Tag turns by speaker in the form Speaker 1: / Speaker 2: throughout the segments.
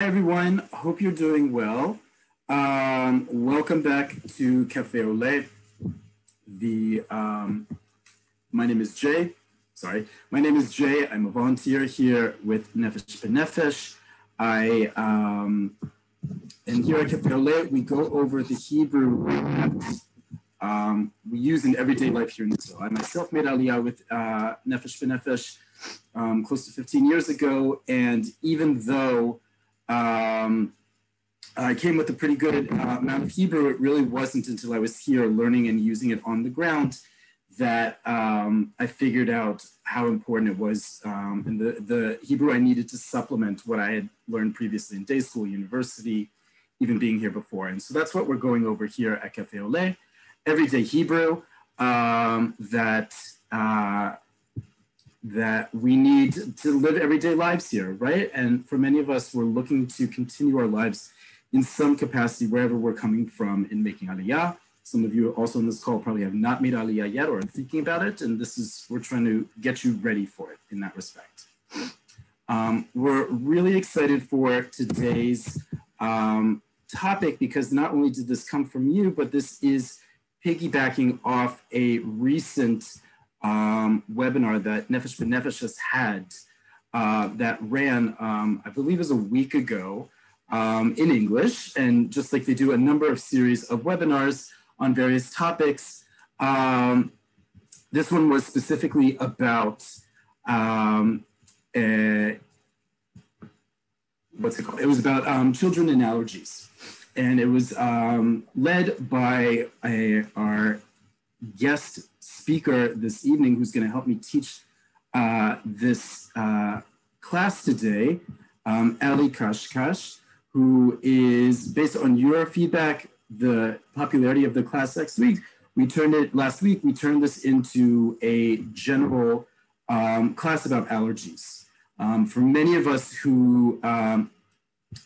Speaker 1: Hi everyone, hope you're doing well. Welcome back to Cafe Oleh. The My name is Jay. My name is Jay. I'm a volunteer here with Nefesh B'Nefesh. And here at Cafe Oleh, we go over the Hebrew that we use in everyday life here in Israel. I myself made Aliyah with Nefesh B'Nefesh close to 15 years ago, and even though I came with a pretty good amount of Hebrew, it really wasn't until I was here learning and using it on the ground that I figured out how important it was, and the Hebrew I needed to supplement what I had learned previously in day school, university, even being here before. And so that's what we're going over here at Cafe Oleh, everyday Hebrew that we need to live everyday lives here, right? And for many of us, we're looking to continue our lives in some capacity wherever we're coming from in making Aliyah. Some of you also on this call probably have not made Aliyah yet or are thinking about it, and we're trying to get you ready for it in that respect. We're really excited for today's topic because not only did this come from you, but this is piggybacking off a recent webinar that Nefesh B'Nefesh has had that ran, I believe it was a week ago in English. And just like they do a number of series of webinars on various topics, this one was specifically about, what's it called? It was about children and allergies. And it was led by our guest speaker this evening, who's going to help me teach this class today, Ali Kashkash, who is, based on your feedback, the popularity of the class last week, we turned this into a general class about allergies. For many of us who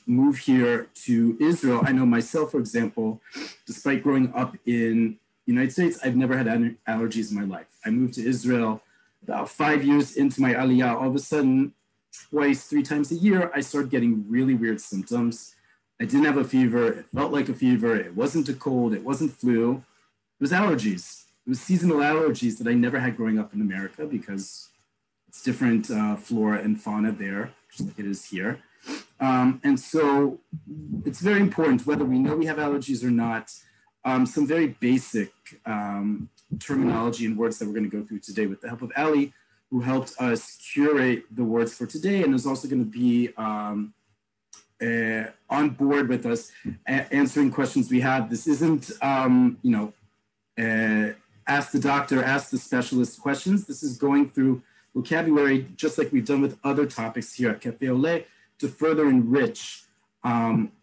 Speaker 1: move here to Israel, I know myself, for example, despite growing up in the United States, I've never had allergies in my life. I moved to Israel about 5 years into my Aliyah. All of a sudden, twice, 3 times a year, I started getting really weird symptoms. I didn't have a fever. It felt like a fever. It wasn't a cold. It wasn't flu. It was allergies. It was seasonal allergies that I never had growing up in America because it's different flora and fauna there, just like it is here. And so it's very important, whether we know we have allergies or not, some very basic terminology and words that we're going to go through today with the help of Ali, who helped us curate the words for today and is also going to be on board with us answering questions we have. This isn't, ask the doctor, ask the specialist questions. This is going through vocabulary, just like we've done with other topics here at Cafe Oleh, to further enrich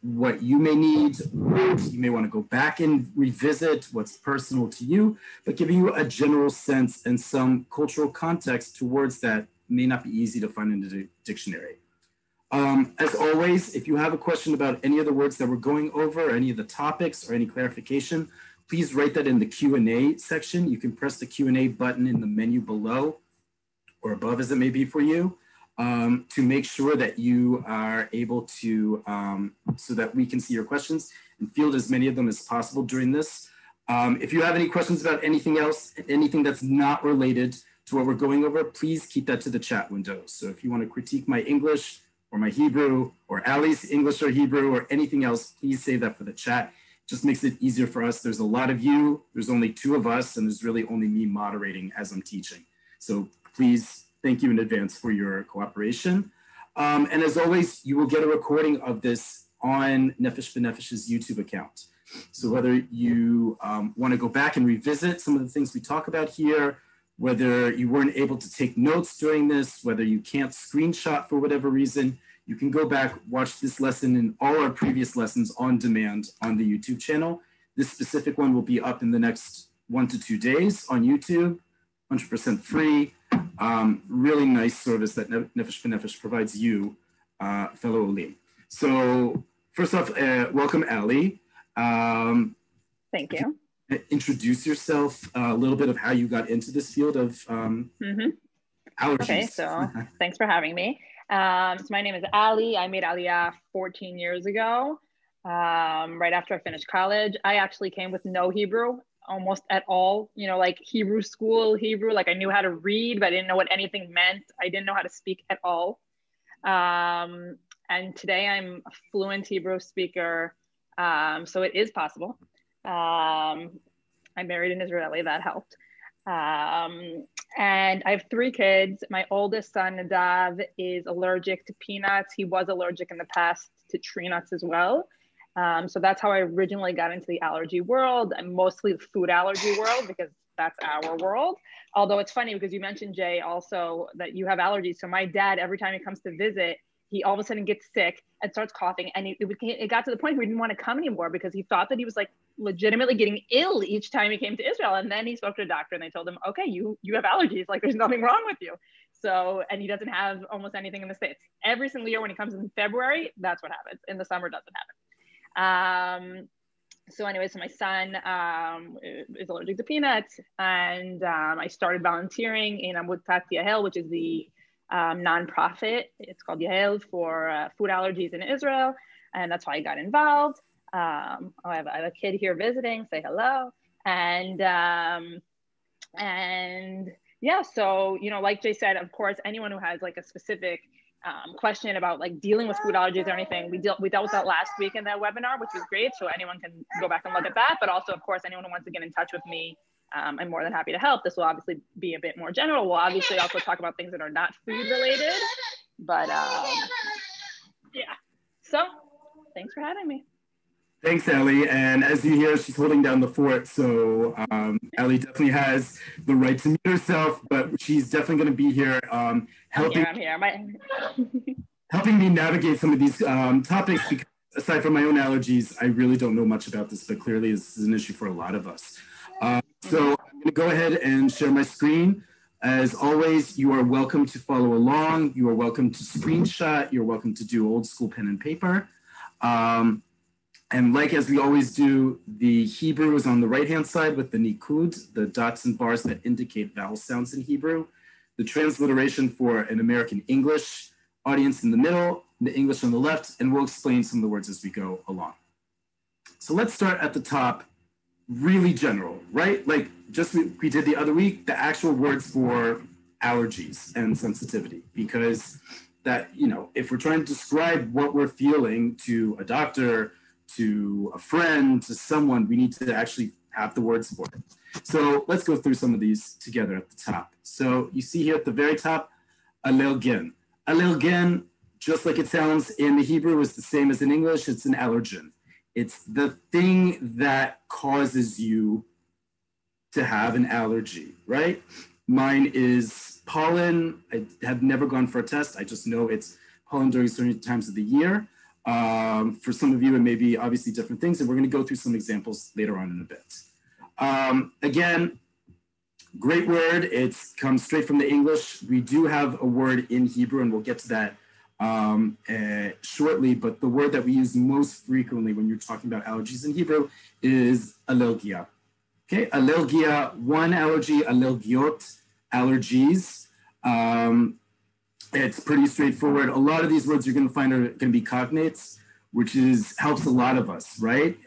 Speaker 1: what you may need, what you may want to go back and revisit, what's personal to you, but giving you a general sense and some cultural context to words that may not be easy to find in the dictionary. As always, if you have a question about any of the words that we're going over, or any of the topics, or any clarification, please write that in the Q&A section. You can press the Q&A button in the menu below or above, as it may be for you. To make sure that you are able to, so that we can see your questions and field as many of them as possible during this. If you have any questions about anything else, anything that's not related to what we're going over, please keep that to the chat window. So if you want to critique my English or my Hebrew or Ali's English or Hebrew or anything else, please save that for the chat. It just makes it easier for us. There's a lot of you, there's only 2 of us, and there's really only me moderating as I'm teaching. So please, thank you in advance for your cooperation. And as always, you will get a recording of this on Nefesh B'Nefesh's YouTube account. So whether you want to go back and revisit some of the things we talk about here, whether you weren't able to take notes during this, whether you can't screenshot for whatever reason, you can go back, watch this lesson and all our previous lessons on demand on the YouTube channel. This specific one will be up in the next 1 to 2 days on YouTube, 100% free. Really nice service that Nefesh B'Nefesh provides you, fellow Oleh. So first off, welcome, Ali.
Speaker 2: Thank you.
Speaker 1: Introduce yourself, a little bit of how you got into this field of allergies.
Speaker 2: Okay, so thanks for having me. So my name is Ali. I made Aliyah 14 years ago, right after I finished college. I actually came with no Hebrew, almost at all. You know, like Hebrew school, Hebrew, like I knew how to read, but I didn't know what anything meant. I didn't know how to speak at all. And today I'm a fluent Hebrew speaker. So it is possible. I married an Israeli, that helped. And I have 3 kids. My oldest son, Nadav, is allergic to peanuts. He was allergic in the past to tree nuts as well. So that's how I originally got into the allergy world, and mostly the food allergy world, because that's our world. Although it's funny because you mentioned, Jay, also that you have allergies. So my dad, every time he comes to visit, he all of a sudden gets sick and starts coughing. And it got to the point where he didn't want to come anymore because he thought that he was like legitimately getting ill each time he came to Israel. And then he spoke to a doctor and they told him, okay, you have allergies. Like there's nothing wrong with you. So, and he doesn't have almost anything in the States. Every single year when he comes in February, that's what happens. In the summer, doesn't happen. So anyway, so my son is allergic to peanuts, and I started volunteering in Amutat Yahel, which is the nonprofit. It's called Yahel for food allergies in Israel, and that's why I got involved. I have a kid here visiting. Say hello, and yeah. So you know, like Jay said, of course, anyone who has like a specific question about like dealing with food allergies or anything, we dealt with that last week in that webinar, which was great. So anyone can go back and look at that. But also, of course, anyone who wants to get in touch with me, I'm more than happy to help. This will obviously be a bit more general. We'll obviously also talk about things that are not food related. But yeah. So thanks for having me.
Speaker 1: Thanks, Ellie. And as you hear, she's holding down the fort. So Ellie definitely has the right to mute herself, but she's definitely going to be here helping,
Speaker 2: I'm here.
Speaker 1: helping me navigate some of these topics, because aside from my own allergies, I really don't know much about this, but clearly this is an issue for a lot of us. So I'm going to go ahead and share my screen. As always, you are welcome to follow along. You are welcome to screenshot. You're welcome to do old school pen and paper. And like as we always do, the Hebrew is on the right-hand side with the nikud, the dots and bars that indicate vowel sounds in Hebrew. The transliteration for an American English audience in the middle, the English on the left, and we'll explain some of the words as we go along. So let's start at the top, really general, right? Like just we did the other week, the actual words for allergies and sensitivity, because that, you know, if we're trying to describe what we're feeling to a doctor, to a friend, to someone, we need to actually have the words for it. So let's go through some of these together at the top. So you see here at the very top, allergen. Allergen, just like it sounds in the Hebrew, is the same as in English. It's an allergen. It's the thing that causes you to have an allergy, right? Mine is pollen. I have never gone for a test. I just know it's pollen during certain times of the year. For some of you, it may be obviously different things, and we're going to go through some examples later on in a bit. Again, great word. It comes straight from the English. We do have a word in Hebrew, and we'll get to that shortly, but the word that we use most frequently when you're talking about allergies in Hebrew is allergia. Okay, allergia, one allergy, allergiot, allergies. It's pretty straightforward. A lot of these words you're going to find are going to be cognates, which helps a lot of us, right?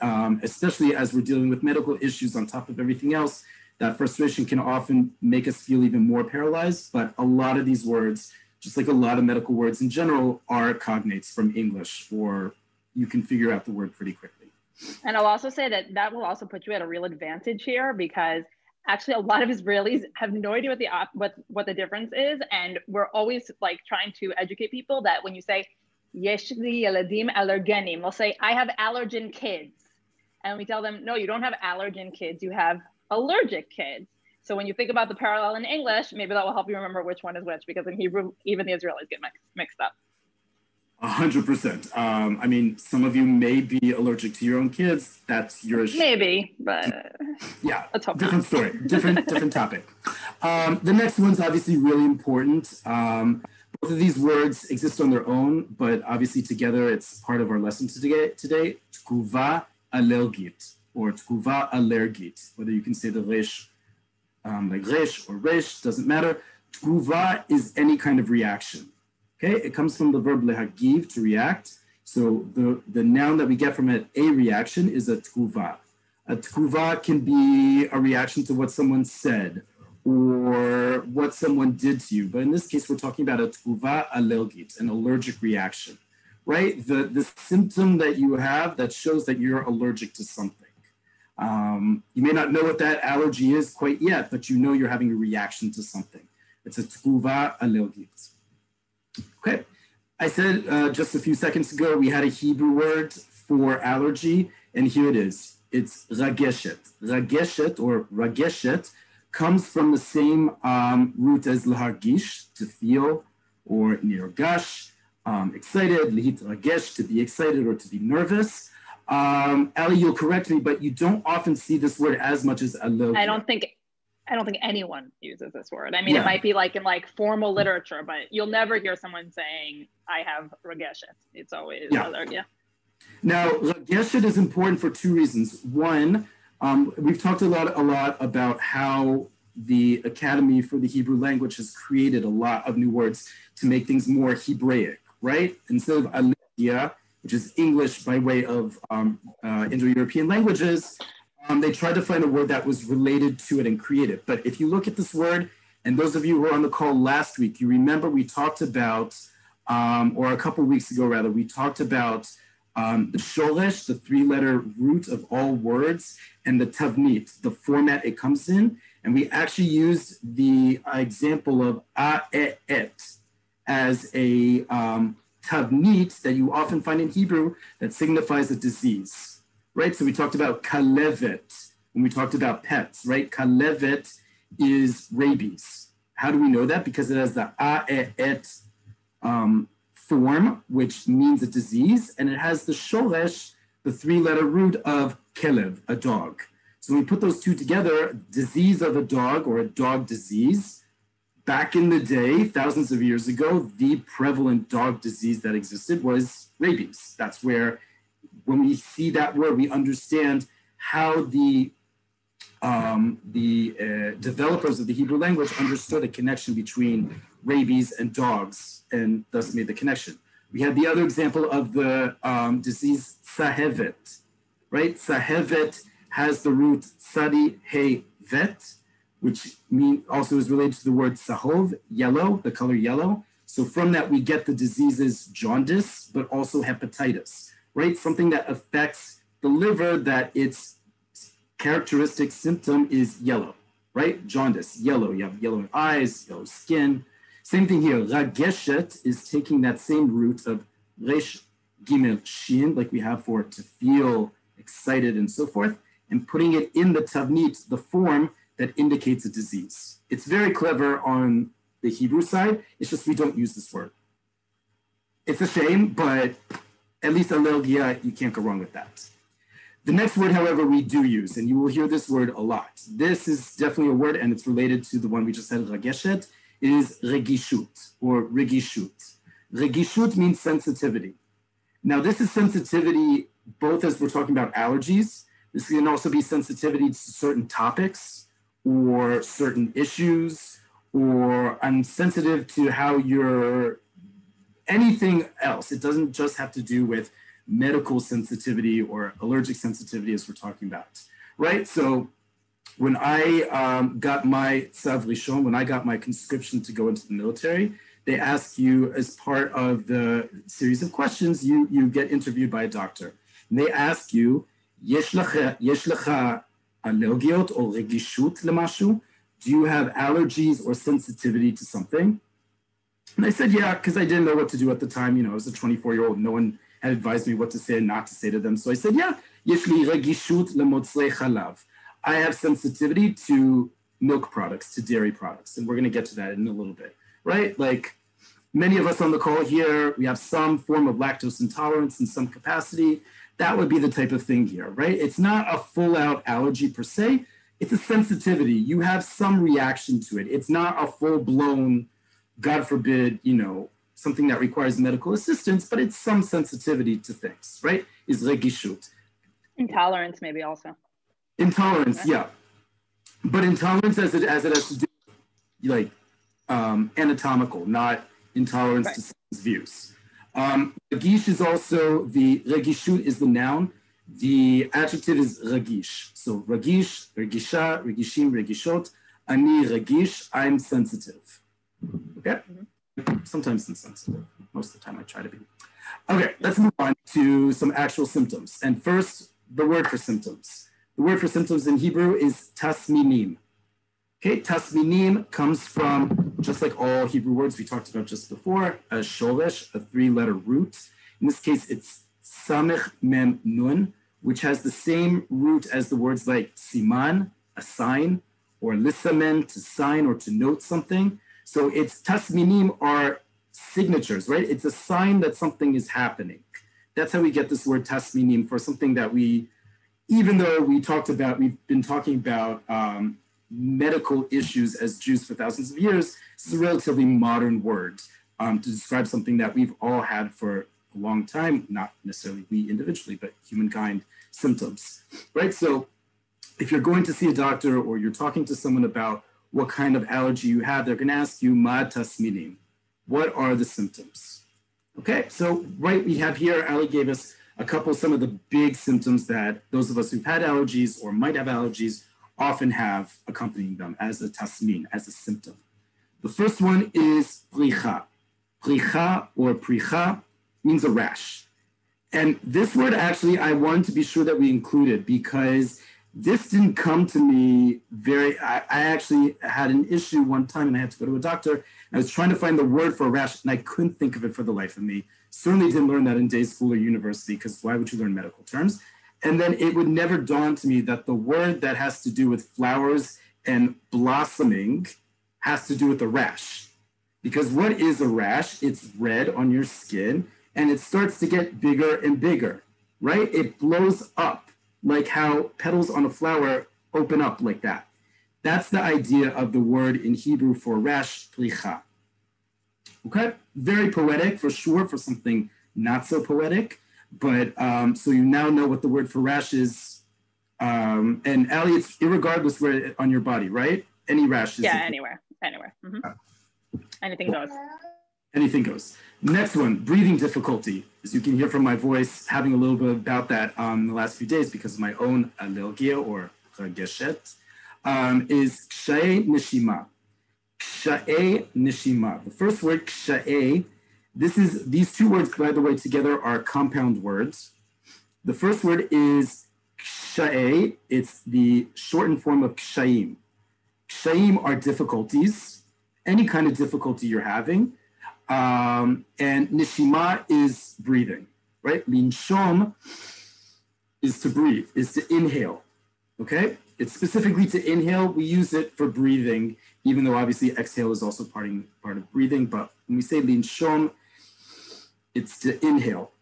Speaker 1: Especially as we're dealing with medical issues on top of everything else. That frustration can often make us feel even more paralyzed, but a lot of these words, just like a lot of medical words in general, are cognates from English, or you can figure out the word pretty quickly.
Speaker 2: And I'll also say that will also put you at a real advantage here, because actually a lot of Israelis have no idea what the difference is. And we're always like trying to educate people that when you say, yesh li yeladim allergenim, they'll say, I have allergen kids. And we tell them, no, you don't have allergen kids, you have allergic kids. So when you think about the parallel in English, maybe that will help you remember which one is which, because in Hebrew, even the Israelis get mixed up.
Speaker 1: 100%. I mean, some of you may be allergic to your own kids. That's your issue.
Speaker 2: Maybe, but
Speaker 1: yeah, different story, different topic. The next one's obviously really important. Both of these words exist on their own, but obviously together it's part of our lesson today. Tguva allergit, or tguva allergit, whether you can say the resh, like resh or resh, doesn't matter. Tguva is any kind of reaction. Okay, it comes from the verb lehagiv, to react. So the noun that we get from it, a reaction, is a tguva. A tguva can be a reaction to what someone said or what someone did to you. But in this case, we're talking about a tguva allergit, an allergic reaction, right? The symptom that you have that shows that you're allergic to something. You may not know what that allergy is quite yet, but you know you're having a reaction to something. It's a tguva allergit. Okay, I said just a few seconds ago, we had a Hebrew word for allergy, and here it is. It's rageshet. Rageshet, or rageshet, comes from the same root as lahargish, to feel, or nirgash, excited, lihit ragesh, to be excited or to be nervous. Ali, you'll correct me, but you don't often see this word as much as allergia.
Speaker 2: I don't think anyone uses this word. I mean, It might be like in like formal literature, but you'll never hear someone saying, I have rageshet. It's always allergia.
Speaker 1: Now, rageshet is important for two reasons. One, we've talked a lot about how the Academy for the Hebrew Language has created a lot of new words to make things more Hebraic, right? Instead of allergia, which is English by way of Indo-European languages, they tried to find a word that was related to it and create it. But if you look at this word, and those of you who were on the call last week, you remember we talked about, or a couple of weeks ago rather, we talked about the shoresh, the three-letter root of all words, and the tavnit, the format it comes in. And we actually used the example of a-e-et as a tavnit that you often find in Hebrew that signifies a disease, right? So we talked about kalevet when we talked about pets, right? Kalevet is rabies. How do we know that? Because it has the a-e-et form, which means a disease, and it has the shoresh, the three-letter root of kelev, a dog. So when we put those two together, disease of a dog or a dog disease, back in the day, thousands of years ago, the prevalent dog disease that existed was rabies. That's where, when we see that word, we understand how the developers of the Hebrew language understood a connection between rabies and dogs, and thus made the connection. We had the other example of the disease sahevet, right? Sahevet has the root sadi he vet, which also is related to the word sahov, yellow, the color yellow. So from that, we get the diseases jaundice, but also hepatitis, right? Something that affects the liver, that its characteristic symptom is yellow, right? Jaundice, yellow. You have yellow eyes, yellow skin. Same thing here. Rageshet is taking that same root of resh gimel shin, like we have for to feel excited and so forth, and putting it in the tavnit, the form that indicates a disease. It's very clever on the Hebrew side. It's just we don't use this word. It's a shame, but at least allergia, you can't go wrong with that. The next word, however, we do use, and you will hear this word a lot. This is definitely a word, and it's related to the one we just said, rageshet, is regishut, or regishut. Regishut means sensitivity. Now, this is sensitivity both as we're talking about allergies. This can also be sensitivity to certain topics or certain issues, or I'm sensitive to how you're anything else. It doesn't just have to do with medical sensitivity or allergic sensitivity as we're talking about, right? So when I got my tzav rishon, when I got my conscription to go into the military, they ask you, as part of the series of questions, you get interviewed by a doctor. And they ask you, yesh lecha allergiot or regishut lemashu? Do you have allergies or sensitivity to something? And I said, yeah, because I didn't know what to do at the time. You know, I was a 24-year-old. No one had advised me what to say and not to say to them. So I said, yeah, yesh li regishut lemotzei chalav. I have sensitivity to milk products, to dairy products. And we're going to get to that in a little bit, right? Like many of us on the call here, we have some form of lactose intolerance in some capacity. That would be the type of thing here, right? It's not a full-out allergy per se. It's a sensitivity. You have some reaction to it. It's not a full-blown, God forbid, you know, something that requires medical assistance, but it's some sensitivity to things, right? Is regishut.
Speaker 2: Intolerance maybe also.
Speaker 1: Intolerance, yeah. But intolerance as it has to do, like, anatomical, not intolerance to someone's views. Ragish is also regishut is the noun. The adjective is ragish. So ragish, regisha, regishim, regishot. Ani ragish, I'm sensitive. Okay? Sometimes insensitive. Most of the time I try to be. Okay, let's move on to some actual symptoms. And first, the word for symptoms. The word for symptoms in Hebrew is tasminim. Okay, tasminim comes from, just like all Hebrew words we talked about just before, a shoresh, a three-letter root. In this case, it's samech mem nun, which has the same root as the words like siman, a sign, or lisamen, to sign or to note something. So it's tasminim are signatures, right? It's a sign that something is happening. That's how we get this word tasminim for something that we, even though we've been talking about medical issues as Jews for thousands of years, it's a relatively modern word to describe something that we've all had for a long time, not necessarily we individually, but humankind symptoms, right? So if you're going to see a doctor or you're talking to someone about what kind of allergy you have, they're going to ask you, ma tasminim, what are the symptoms? Okay, so right, we have here, Ali gave us some of the big symptoms that those of us who've had allergies or might have allergies often have accompanying them as a tasmin, as a symptom. The first one is pricha. Pricha or pricha means a rash. And this word actually, I wanted to be sure that we included because this didn't come to me I actually had an issue one time and I had to go to a doctor. I was trying to find the word for a rash and I couldn't think of it for the life of me. Certainly didn't learn that in day school or university because why would you learn medical terms? And then it would never dawn to me that the word that has to do with flowers and blossoming has to do with a rash. Because what is a rash? It's red on your skin and it starts to get bigger and bigger, right? It blows up like how petals on a flower open up like that. That's the idea of the word in Hebrew for rash, pricha. Okay, very poetic for sure, for something not so poetic. But so you now know what the word for rash is. And Ali, it's irregardless where on your body, right? Any rash is.
Speaker 2: Yeah, anywhere. Mm-hmm. Anything goes.
Speaker 1: Anything goes. Next one, breathing difficulty. As you can hear from my voice, having a little bit about that in the last few days because of my own allergia or chageshet, is kshae nishima. Kshae nishima. The first word, kshae, these two words, by the way, together are compound words. The first word is kshae. It's the shortened form of kshaim. Kshaim are difficulties, any kind of difficulty you're having. And nishima is breathing, right? Linshom is to breathe, is to inhale, okay? It's specifically to inhale. We use it for breathing, even though obviously exhale is also part of breathing. But when we say linshom, it's to inhale.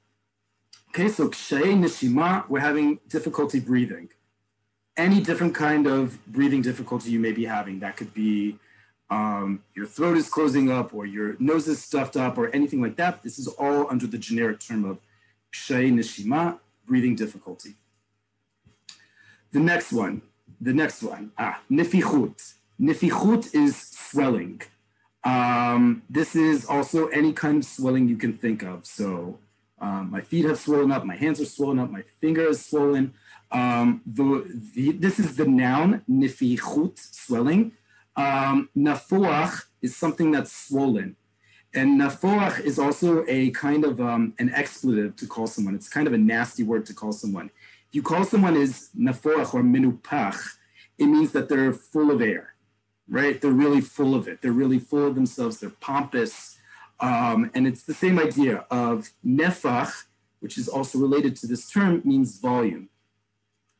Speaker 1: Okay, so kshae nishima, we're having difficulty breathing. Any different kind of breathing difficulty you may be having, that could be your throat is closing up or your nose is stuffed up or anything like that. This is all under the generic term of kshae nishima, breathing difficulty. The next one, nifichut. Nifichut is swelling. This is also any kind of swelling you can think of. So my feet have swollen up, my hands are swollen up, my finger is swollen. This is the noun, nifichut, swelling. Nafoach is something that's swollen. And nafoach is also a kind of an expletive to call someone. It's kind of a nasty word to call someone. If you call someone is nafoach or menupach, it means that they're full of air, right? They're really full of it. They're really full of themselves. They're pompous. And it's the same idea of nefach, which is also related to this term, means volume.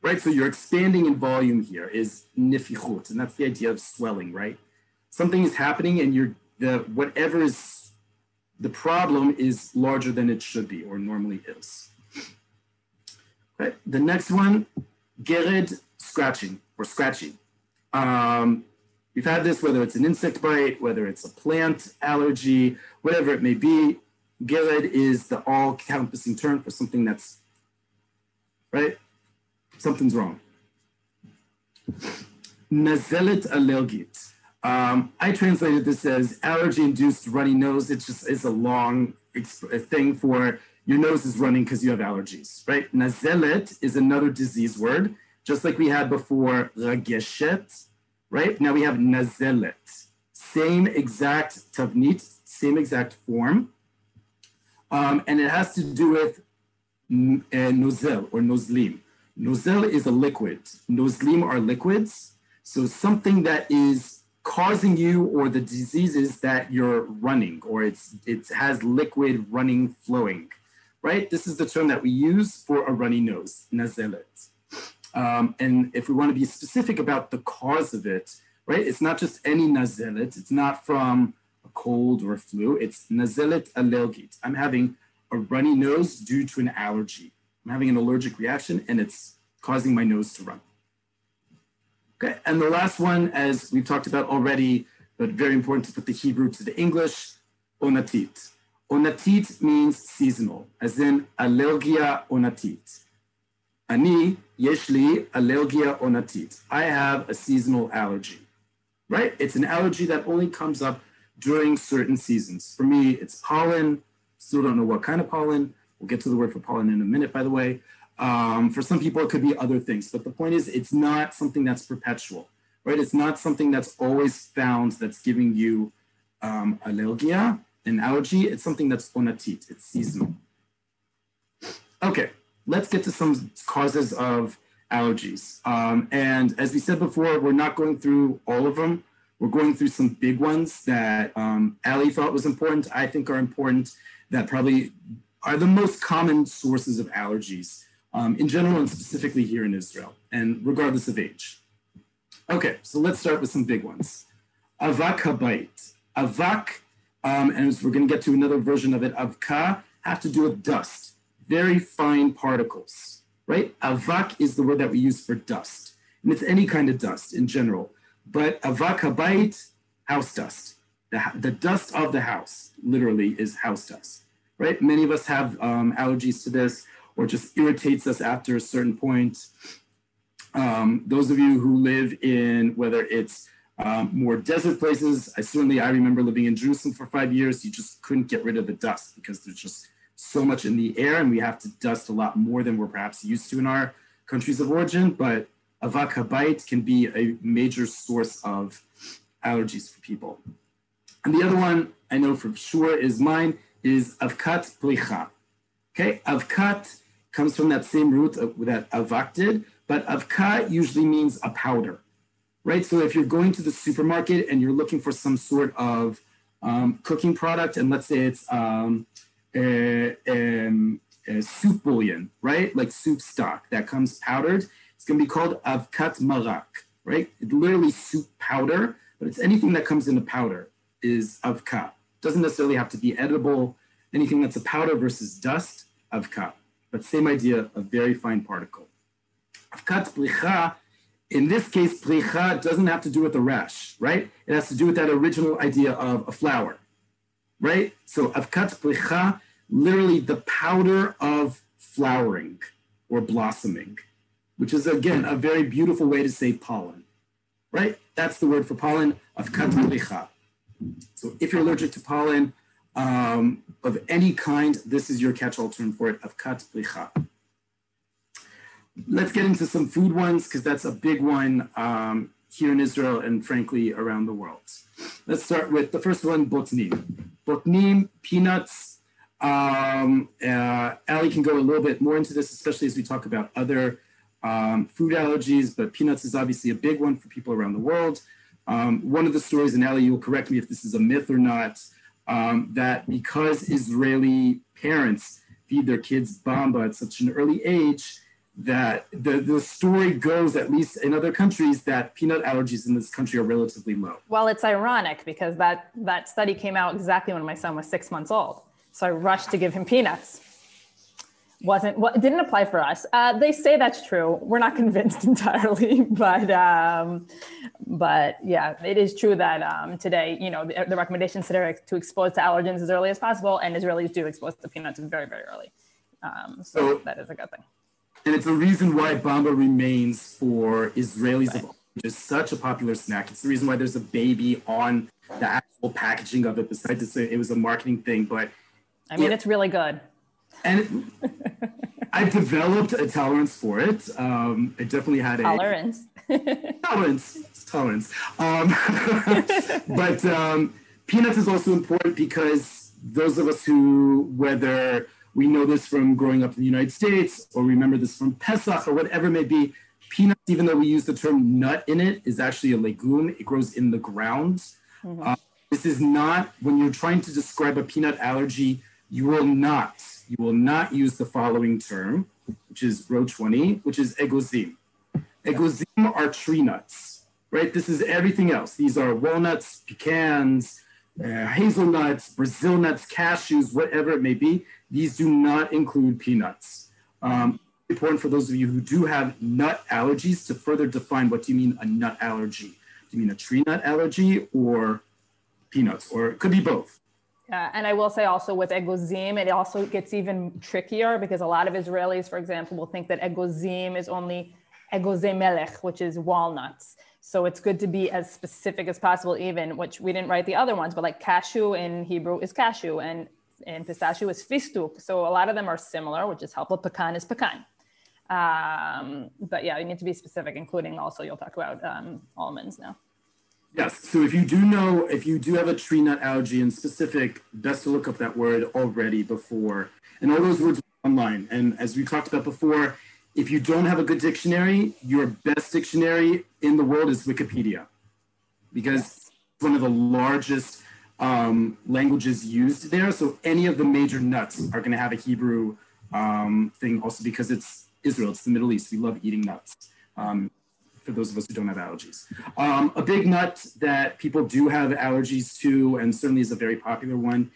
Speaker 1: Right, so you're expanding in volume here is nifichut, and that's the idea of swelling, right? Something is happening and whatever is the problem is larger than it should be or normally is. Okay, the next one, gered, scratching or scratching. We've had this, whether it's an insect bite, whether it's a plant allergy, whatever it may be. Gered is the all-encompassing term for something that's, right? Something's wrong. Nazelet allergit. I translated this as allergy-induced runny nose. It's a long thing for your nose is running because you have allergies, right? Nazelet is another disease word, just like we had before rageshet, right? Now we have nazelet. Same exact tavnit, same exact form. And it has to do with nozel or nozlim. Nozel is a liquid. Nozlim are liquids. So something that is causing you, or the diseases that you're running, or it has liquid running, flowing, right? This is the term that we use for a runny nose, nazelet. And if we want to be specific about the cause of it, right? It's not just any nazelet. It's not from a cold or a flu. It's nazelet allergit. I'm having a runny nose due to an allergy. I'm having an allergic reaction and it's causing my nose to run. Okay, and the last one, as we've talked about already, but very important to put the Hebrew to the English, onatit. Onatit means seasonal, as in allergia onatit. Ani yeshli allergia onatit. I have a seasonal allergy, right? It's an allergy that only comes up during certain seasons. For me, it's pollen. Still don't know what kind of pollen. We'll get to the word for pollen in a minute, by the way. For some people, it could be other things, but the point is it's not something that's perpetual, right? It's not something that's always found that's giving you allergia, an allergy. It's something that's onatit, it's seasonal. Okay, let's get to some causes of allergies. And as we said before, we're not going through all of them. We're going through some big ones that Ali thought was important, I think are important, that probably are the most common sources of allergies. In general and specifically here in Israel, and regardless of age. Okay, so let's start with some big ones. Avak habayit. Avak, and as we're going to get to another version of it, avka, have to do with dust, very fine particles, right? Avak is the word that we use for dust, and it's any kind of dust in general. But avak habayit, house dust. The dust of the house, literally, is house dust, right? Many of us have allergies to this, or just irritates us after a certain point. Those of you who live in, whether it's more desert places, I remember living in Jerusalem for 5 years, you just couldn't get rid of the dust because there's just so much in the air and we have to dust a lot more than we're perhaps used to in our countries of origin, but avak habayit can be a major source of allergies for people. And the other one I know for sure is mine is avkat plicha. Okay, avkat comes from that same root that avak did, but avka usually means a powder, right? So if you're going to the supermarket and you're looking for some sort of cooking product, and let's say it's soup bouillon, right? Like soup stock that comes powdered, it's going to be called avkat marak, right? It's literally soup powder, but it's anything that comes in a powder is avka. Doesn't necessarily have to be edible. Anything that's a powder versus dust, avka. But same idea, a very fine particle. Avkat plicha, in this case, plicha doesn't have to do with the rash, right? It has to do with that original idea of a flower, right? So avkat plicha, literally the powder of flowering or blossoming, which is, again, a very beautiful way to say pollen, right? That's the word for pollen, avkat plicha. So if you're allergic to pollen, of any kind, this is your catch-all term for it, avkat plicha. Let's get into some food ones, because that's a big one here in Israel and frankly around the world. Let's start with the first one, botnim. Botnim, peanuts. Ali can go a little bit more into this, especially as we talk about other food allergies, but peanuts is obviously a big one for people around the world. One of the stories, and Ali, you'll correct me if this is a myth or not, that because Israeli parents feed their kids bamba at such an early age, that the story goes, at least in other countries, that peanut allergies in this country are relatively low.
Speaker 3: Well, it's ironic because that study came out exactly when my son was 6 months old. So I rushed to give him peanuts. It didn't apply for us. They say that's true. We're not convinced entirely, but yeah, it is true that today, the recommendations today are to expose to allergens as early as possible, and Israelis do expose to peanuts very, very early. So that is a good thing.
Speaker 1: And it's a reason why bamba remains for Israelis of all is such a popular snack. It's the reason why there's a baby on the actual packaging of it. Besides, it was a marketing thing, but
Speaker 3: I mean, it's really good.
Speaker 1: And I've developed a tolerance for it. I definitely had a
Speaker 3: tolerance.
Speaker 1: Tolerance. But peanuts is also important because those of us who, whether we know this from growing up in the United States or remember this from Pesach or whatever it may be, peanuts, even though we use the term nut in it, is actually a legume. It grows in the ground. Mm-hmm. This is not, when you're trying to describe a peanut allergy, you will not use the following term, which is row 20, which is egozim. Egozim are tree nuts, right? This is everything else. These are walnuts, pecans, hazelnuts, Brazil nuts, cashews, whatever it may be. These do not include peanuts. Important for those of you who do have nut allergies to further define what do you mean a nut allergy. Do you mean a tree nut allergy or peanuts, or it could be both?
Speaker 3: And I will say also with egozim, it also gets even trickier because a lot of Israelis, for example, will think that egozim is only egozim melech, which is walnuts. So it's good to be as specific as possible, even, which we didn't write the other ones, but like cashew in Hebrew is cashew and pistachio is fistuk. So a lot of them are similar, which is helpful. Pecan is pecan. But yeah, you need to be specific, including also, you'll talk about almonds now.
Speaker 1: Yes, so if you do have a tree nut allergy in specific, best to look up that word already before. And all those words are online. And as we talked about before, if you don't have a good dictionary, your best dictionary in the world is Wikipedia, because it's one of the largest languages used there. So any of the major nuts are going to have a Hebrew thing, also because it's Israel, it's the Middle East. We love eating nuts. For those of us who don't have allergies. A big nut that people do have allergies to, and certainly is a very popular one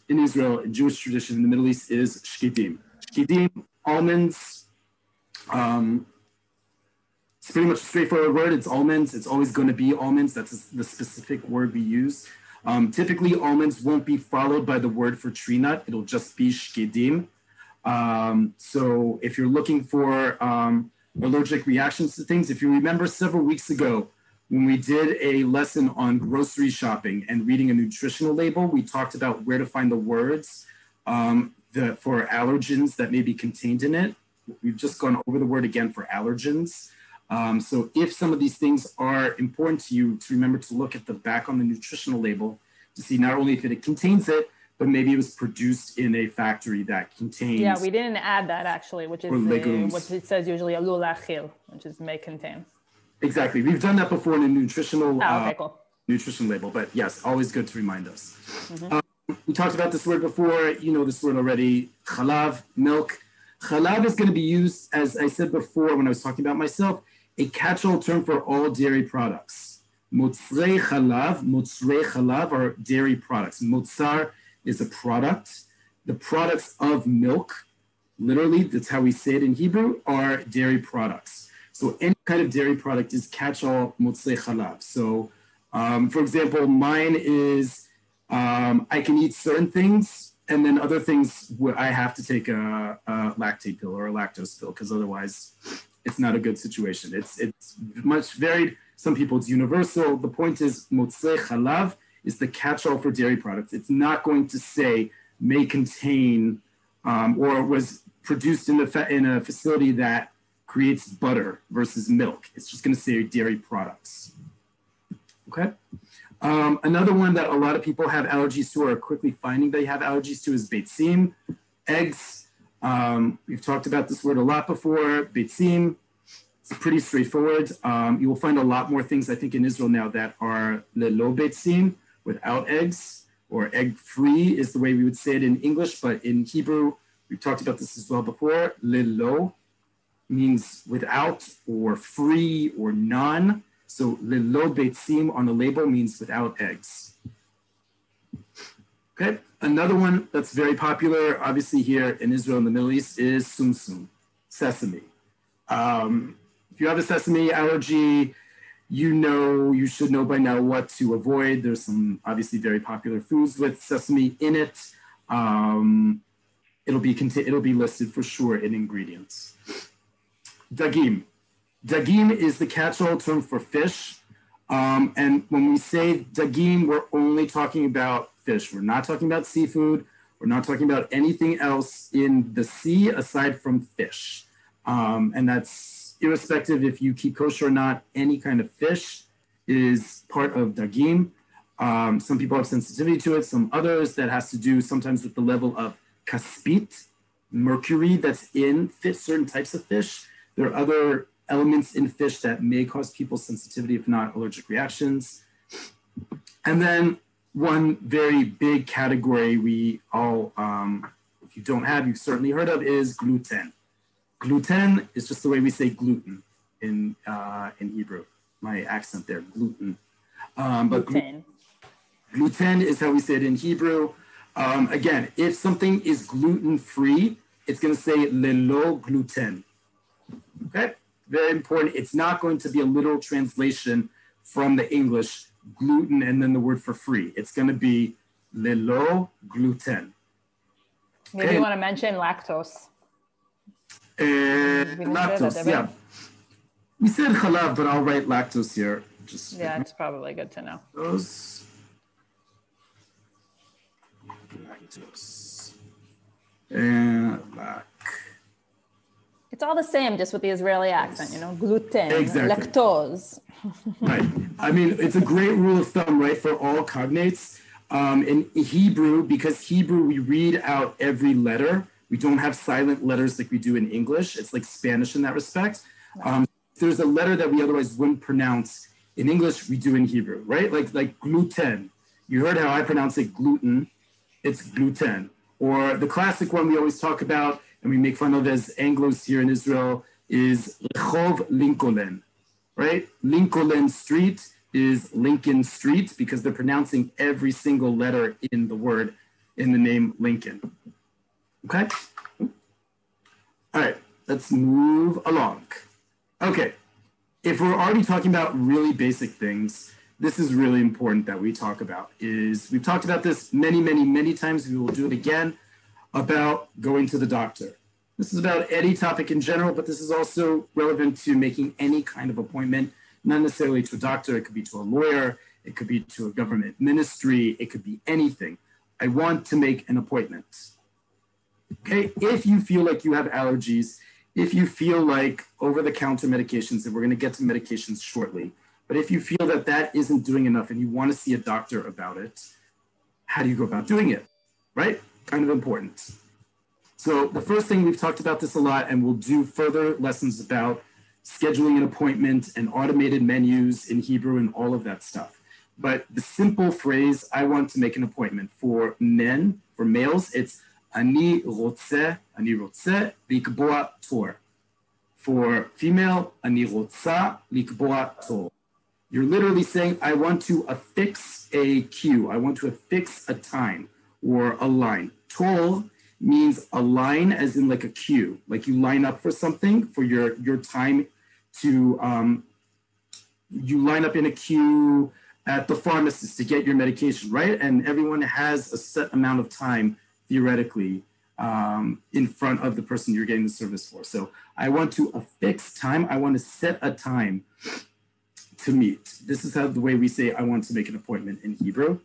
Speaker 1: in Israel, in Jewish tradition in the Middle East, is shkidim. Shkidim, almonds. It's pretty much a straightforward word. It's almonds. It's always going to be almonds. That's the specific word we use. Typically, almonds won't be followed by the word for tree nut. It'll just be shkidim. So if you're looking for allergic reactions to things. If you remember several weeks ago, when we did a lesson on grocery shopping and reading a nutritional label, we talked about where to find the words for allergens that may be contained in it. We've just gone over the word again for allergens. So if some of these things are important to you, to remember to look at the back on the nutritional label to see not only if it contains it, but maybe it was produced in a factory that contains.
Speaker 3: Yeah, we didn't add that actually, which is what it says usually alul achil, which is may contain.
Speaker 1: Exactly. We've done that before in a nutritional
Speaker 3: nutrition
Speaker 1: label, but yes, always good to remind us. Mm-hmm. We talked about this word before, you know this word already, chalav, milk. Chalav is going to be used, as I said before when I was talking about myself, a catch-all term for all dairy products. Motzrei chalav are dairy products. Motzar is a product. The products of milk, literally, that's how we say it in Hebrew, are dairy products. So any kind of dairy product is catch-all motzrei chalav. So, for example, mine is I can eat certain things, and then other things where I have to take a lactate pill or a lactose pill, because otherwise it's not a good situation. It's much varied. Some people it's universal. The point is motzrei chalav is the catch-all for dairy products. It's not going to say may contain or was produced in a facility that creates butter versus milk. It's just going to say dairy products. Okay. Another one that a lot of people have allergies to or are quickly finding they have allergies to is beitzim, eggs. We've talked about this word a lot before, beitzim. It's pretty straightforward. You will find a lot more things, I think, in Israel now that are lelo beitzim, without eggs, or egg-free is the way we would say it in English, but in Hebrew, we've talked about this as well before. Lelo means without, or free, or none. So lelo beitzim on the label means without eggs. Okay, another one that's very popular, obviously here in Israel and the Middle East, is sumsum, sesame. If you have a sesame allergy, you should know by now what to avoid. There's some obviously very popular foods with sesame in it. It'll be listed for sure in ingredients. Dagim. Dagim is the catch-all term for fish. And when we say dagim, we're only talking about fish. We're not talking about seafood. We're not talking about anything else in the sea aside from fish. And that's irrespective if you keep kosher or not, any kind of fish is part of dagim. Some people have sensitivity to it, some others that has to do sometimes with the level of kaspit, mercury that's in fish, certain types of fish. There are other elements in fish that may cause people sensitivity, if not allergic reactions. And then one very big category we all, if you don't have, you've certainly heard of, is gluten. Gluten is just the way we say gluten in Hebrew. My accent there, gluten. But gluten is how we say it in Hebrew. Again, if something is gluten-free, it's going to say lelo gluten. Okay, very important. It's not going to be a literal translation from the English gluten and then the word for free. It's going to be lelo gluten.
Speaker 3: Maybe you want to mention lactose.
Speaker 1: Lactose, yeah. We said chalav, but I'll write lactose here.
Speaker 3: Yeah, it's probably good to know.
Speaker 1: Lactose. And
Speaker 3: it's all the same, just with the Israeli accent, you know, gluten,
Speaker 1: exactly.
Speaker 3: Lactose.
Speaker 1: Right. I mean, it's a great rule of thumb, right, for all cognates. In Hebrew, because Hebrew, we read out every letter. We don't have silent letters like we do in English. It's like Spanish in that respect. There's a letter that we otherwise wouldn't pronounce in English, we do in Hebrew, right? Like gluten. You heard how I pronounce it gluten. It's gluten. Or the classic one we always talk about and we make fun of as Anglos here in Israel is Rehov Lincoln, right? Lincoln Street is Lincoln Street because they're pronouncing every single letter in the word in the name Lincoln. Okay? All right, let's move along. Okay, if we're already talking about really basic things, this is really important that we talk about. We've talked about this many times. We will do it again about going to the doctor. This is about any topic in general, but this is also relevant to making any kind of appointment, not necessarily to a doctor. It could be to a lawyer. It could be to a government ministry. It could be anything. I want to make an appointment. Okay, if you feel like you have allergies, if you feel like over-the-counter medications, and we're going to get to medications shortly, but if you feel that that isn't doing enough and you want to see a doctor about it, how do you go about doing it, right? Kind of important. So the first thing, we've talked about this a lot, and we'll do further lessons about scheduling an appointment and automated menus in Hebrew and all of that stuff. But the simple phrase, I want to make an appointment, for men, for males, it's ani rotze likboa tor. For female, ani rotza likboa tor. You're literally saying, I want to affix a queue. I want to affix a time or a line. Tor means a line as in like a queue, like you line up for something for your time to, you line up in a queue at the pharmacist to get your medication, right? And everyone has a set amount of time, theoretically, in front of the person you're getting the service for. So I want to affix time. I want to set a time to meet. This is how the way we say I want to make an appointment in Hebrew.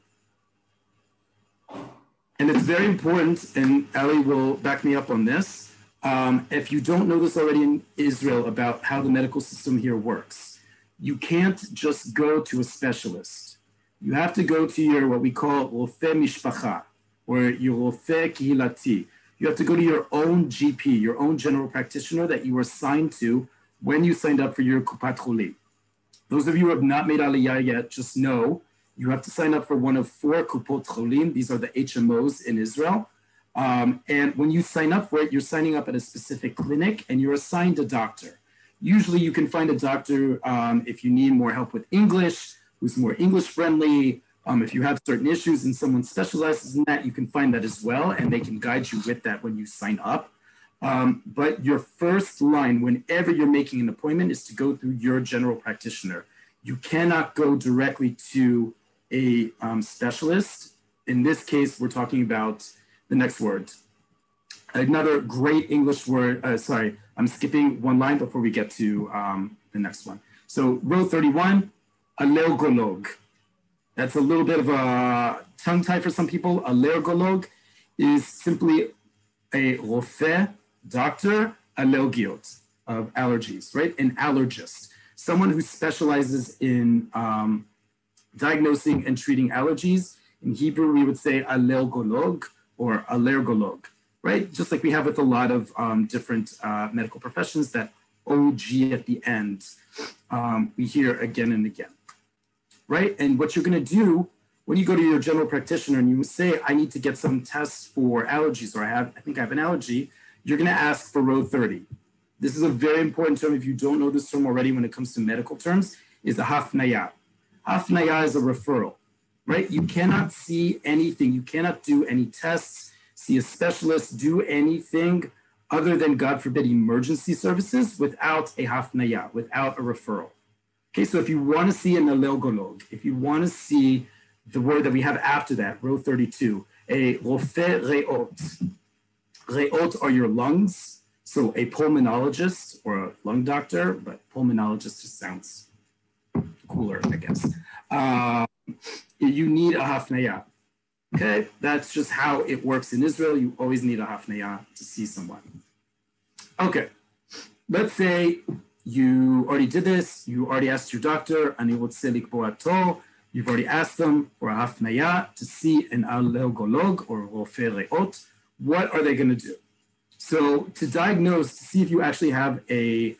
Speaker 1: And it's very important, and Ali will back me up on this. If you don't know this already in Israel about how the medical system here works, you can't just go to a specialist. You have to go to your, what we call Rofe Mishpacha, or your Rofe Kihilati. You have to go to your own GP, your own general practitioner that you were assigned to when you signed up for your Kupat Cholim. Those of you who have not made Aliyah yet, just know you have to sign up for one of 4 Kupot Cholim. These are the HMOs in Israel. And when you sign up for it, you're signing up at a specific clinic and you're assigned a doctor. Usually you can find a doctor if you need more help with English, who's more English friendly. If you have certain issues and someone specializes in that, you can find that as well, and they can guide you with that when you sign up. But your first line, whenever you're making an appointment, is to go through your general practitioner. You cannot go directly to a specialist. In this case, we're talking about the next word. Another great English word, sorry, I'm skipping one line before we get to the next one. So row 31, allergolog. That's a little bit of a tongue tie for some people. Allergolog is simply a rofé, doctor, allergiot, of allergies, right? An allergist, someone who specializes in diagnosing and treating allergies. In Hebrew, we would say allergolog or allergolog, right? Just like we have with a lot of different medical professions, that OG at the end, we hear again and again, right? And what you're gonna do when you go to your general practitioner and you say, I need to get some tests for allergies, or I think I have an allergy, you're gonna ask for row 30. This is a very important term. If you don't know this term already when it comes to medical terms, is a hafnaya. Hafnaya is a referral, right? You cannot see anything. You cannot do any tests, see a specialist, do anything other than, God forbid, emergency services without a hafnaya, without a referral. Okay, so if you want to see an allergolog, if you want to see the word that we have after that, row 32, a rofé reot. Reot are your lungs. So a pulmonologist or a lung doctor, but pulmonologist just sounds cooler, I guess. You need a hafnaya. Okay, that's just how it works in Israel. You always need a hafnaya to see someone. Okay, let's say you already did this. You already asked your doctor, ani rotze likboa tor. You've already asked them for a hafnaya to see an allergolog or rofé reot. What are they going to do? So to diagnose, to see if you actually have a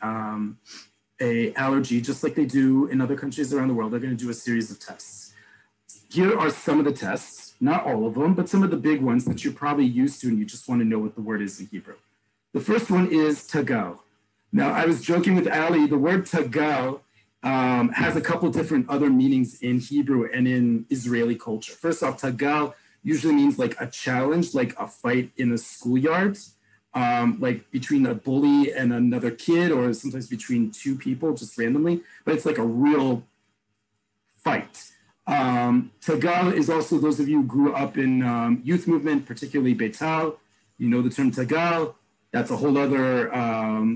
Speaker 1: allergy, just like they do in other countries around the world, they're going to do a series of tests. Here are some of the tests, not all of them, but some of the big ones that you're probably used to and you just want to know what the word is in Hebrew. The first one is tagal. Now, I was joking with Ali, the word tagal has a couple different other meanings in Hebrew and in Israeli culture. First off, tagal usually means like a challenge, like a fight in a schoolyard. Like between a bully and another kid, or sometimes between two people just randomly, but it's like a real fight. Tagal is also, those of you who grew up in youth movement, particularly Beital, you know the term tagal. That's a whole other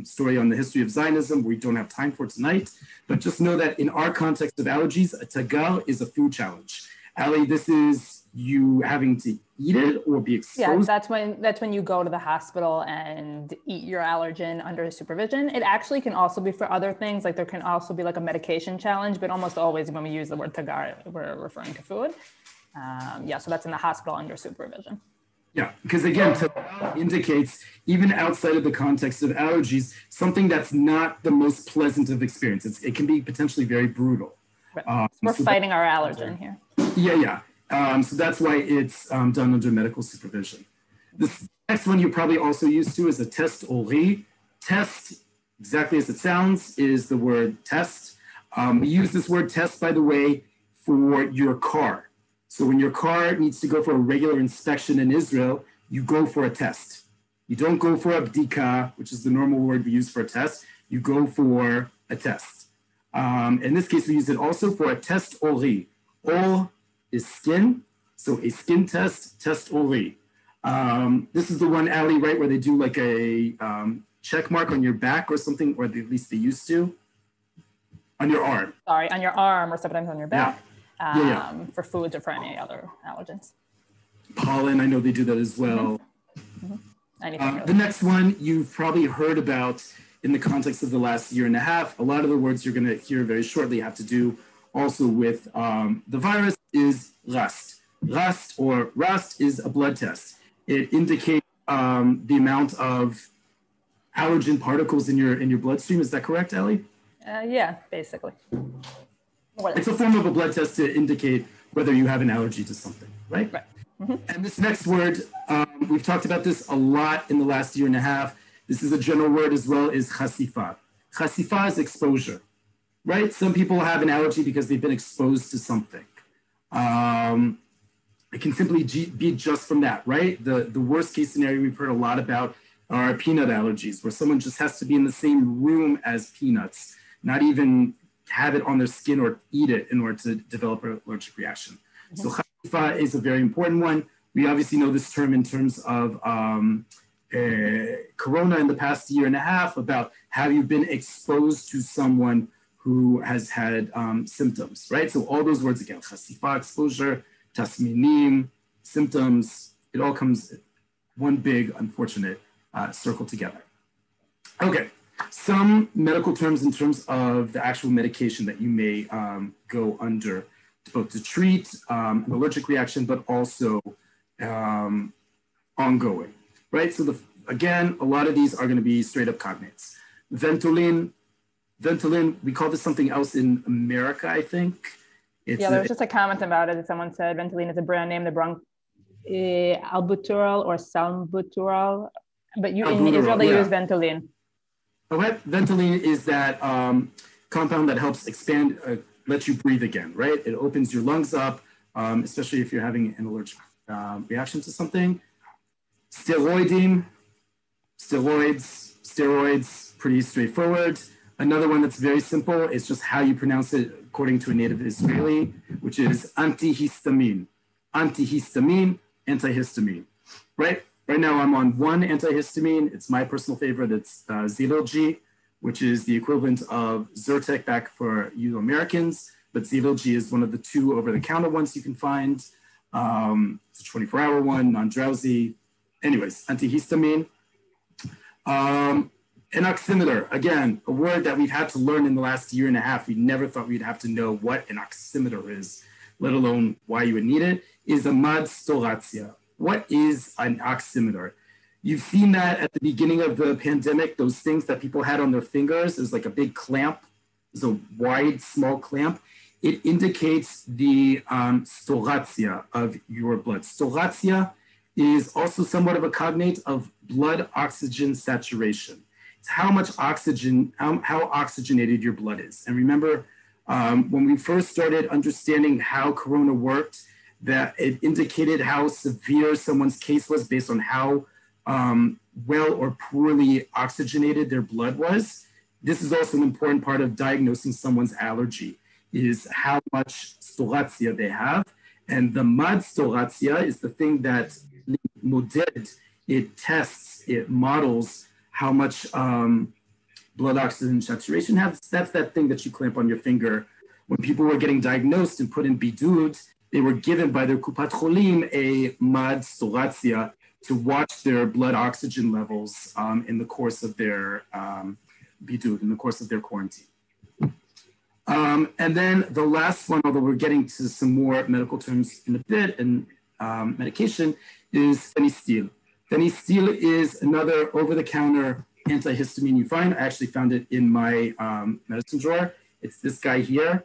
Speaker 1: story on the history of Zionism we don't have time for tonight, but just know that in our context of allergies, a tagal is a food challenge. Ali, this is you having to eat it or be exposed?
Speaker 3: Yeah, that's when you go to the hospital and eat your allergen under supervision. It actually can also be for other things, like there can also be like a medication challenge, but almost always when we use the word tagar, we're referring to food. So that's in the hospital under supervision.
Speaker 1: Yeah, because again, tagal indicates, even outside of the context of allergies, something that's not the most pleasant of experiences. It can be potentially very brutal.
Speaker 3: Right. We're fighting our allergen here.
Speaker 1: Yeah. So that's why it's done under medical supervision. The next one you're probably also used to is a test Oleh. Test, exactly as it sounds, is the word test. We use this word test, by the way, for your car. So when your car needs to go for a regular inspection in Israel, you go for a test. You don't go for a bdika, which is the normal word we use for a test. You go for a test. In this case, we use it also for a test Oleh. Ol is skin, so a skin test, test Oleh. This is the one, Ali, right, where they do like a check mark on your back or something, or at least they used to, on your arm.
Speaker 3: Sorry, on your arm or sometimes on your back.
Speaker 1: Yeah.
Speaker 3: For foods or for any other allergens.
Speaker 1: Pollen, I know they do that as well. The next one you've probably heard about in the context of the last year and a half. A lot of the words you're going to hear very shortly have to do also with the virus is rust. Rust is a blood test. It indicates the amount of allergen particles in your bloodstream. Is that correct, Ellie?
Speaker 3: Yeah, basically.
Speaker 1: It's a form of a blood test to indicate whether you have an allergy to something, right?
Speaker 3: Right.
Speaker 1: And this next word, we've talked about this a lot in the last year and a half. This is a general word as well, is chasifa. Chasifa is exposure, right? Some people have an allergy because they've been exposed to something. It can simply be just from that, right? The worst case scenario we've heard a lot about are peanut allergies, where someone just has to be in the same room as peanuts, not even have it on their skin or eat it in order to develop an allergic reaction. So chasifa is a very important one. We obviously know this term in terms of corona in the past year and a half, about have you been exposed to someone who has had symptoms, right? So all those words again, chasifa, exposure, tasminim, symptoms, it all comes one big unfortunate circle together. Okay, some medical terms in terms of the actual medication that you may go under, both to treat an allergic reaction, but also ongoing, right? So again, a lot of these are gonna be straight up cognates. Ventolin, we call this something else in America, I think.
Speaker 3: There was just a comment about it. Someone said Ventolin is a brand name, albuterol or salbuterol, but in Israel they use Ventolin.
Speaker 1: Okay, Ventolin is that compound that helps expand, let you breathe again, right? It opens your lungs up, especially if you're having an allergic reaction to something. Steroids, pretty straightforward. Another one that's very simple is just how you pronounce it according to a native Israeli, which is antihistamine. Antihistamine, right? Right now I'm on one antihistamine. It's my personal favorite. It's Allergy, which is the equivalent of Zyrtec back for you Americans, but Allergy is one of the 2 over-the-counter ones you can find. It's a 24-hour one, non-drowsy. Anyways, antihistamine. An oximeter, again, a word that we've had to learn in the last year and a half. We never thought we'd have to know what an oximeter is, let alone why you would need it, is a mad storatia. What is an oximeter? You've seen that at the beginning of the pandemic, those things that people had on their fingers, is like a big clamp, it's a wide, small clamp. It indicates the storatia of your blood. Storatia is also somewhat of a cognate of blood oxygen saturation. It's how much oxygen, how oxygenated your blood is. And remember, when we first started understanding how corona worked, that it indicated how severe someone's case was based on how well or poorly oxygenated their blood was. This is also an important part of diagnosing someone's allergy, is how much storatia they have. And the mad storatia is the thing that moded, it tests, it models how much blood oxygen saturation has. That's that thing that you clamp on your finger. When people were getting diagnosed and put in bidud, they were given by their kupat cholim a mad storatia to watch their blood oxygen levels in the course of their bidud, in the course of their quarantine. And then the last one, although we're getting to some more medical terms in a bit and medication, is Fenistil. Fenistil is another over-the-counter antihistamine you find. I actually found it in my medicine drawer. It's this guy here.